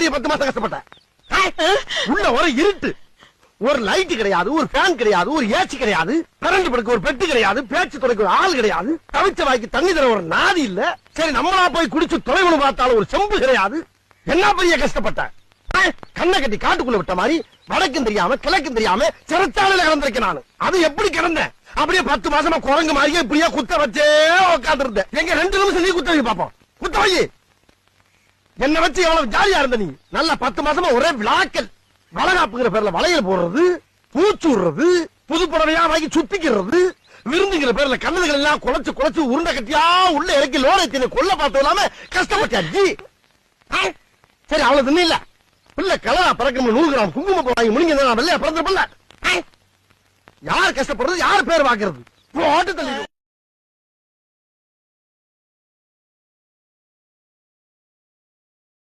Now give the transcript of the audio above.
பெரிய 10 மாசம் கஷ்டப்பட்டேன். உள்ள ஒரு இருட்டு, ஒரு லைட் கிடையாது, ஒரு ஃபேன் கிடையாது, ஒரு ஏசி கிடையாது, கரண்ட் படுக்க ஒரு பெட்டி கிடையாது, பேச்சு துறைக்கு ஒரு ஆள் கிடையாது, தவிச்ச வாய்க்கு தண்ணி தர ஒரு நாதி இல்ல. சரி நம்மளா போய் குடிச்சு தொலைவனு பார்த்தாலும் ஒரு செம்பு கிடையாது. என்ன பெரிய கஷ்டப்பட்டேன். கண்ணை கட்டி காட்டுக்குள்ள விட்ட மாதிரி வடக்கும் தெரியாம கிழக்கும் தெரியாம சிறைச்சாலையில கிடந்திருக்கேன் நான். அது எப்படி கிடந்தேன்? அப்படியே 10 மாசமா குரங்கு மாதிரியே இப்படியே குத்த வச்சே உட்கார்ந்து இருந்தேன். எங்க 2 நிமிஷம் நீ குத்த வை பாப்போம். குத்த வை. என்ன வச்சு எவ்வளவு ஜாலியா இருந்த நீ. நல்லா 10 மாசமா ஒரே விளாக்கல். வளகாப்புங்கிற பேர்ல வளையல் போடுறது, பூச்சு விடுறது, புது புடவையா வாங்கி சுத்திக்கிறது, விருந்துங்கிற பேர்ல கண்ணதுகள் எல்லாம் குலைச்சு குலைச்சு உருண்டை கட்டியா உள்ள இறக்கி லோனை கொல்ல பார்த்தது இல்லாம கஷ்டப்பட்டாச்சு. சரி அவ்வளவு தின்ன இல்ல. பிள்ளை கலரா பறக்க 100 கிராம் குங்குமம் வாங்கி முடிங்க வெள்ளையா பிறந்திருப்பல. யார் கஷ்டப்படுறது, யார் பேர் வாக்குறது?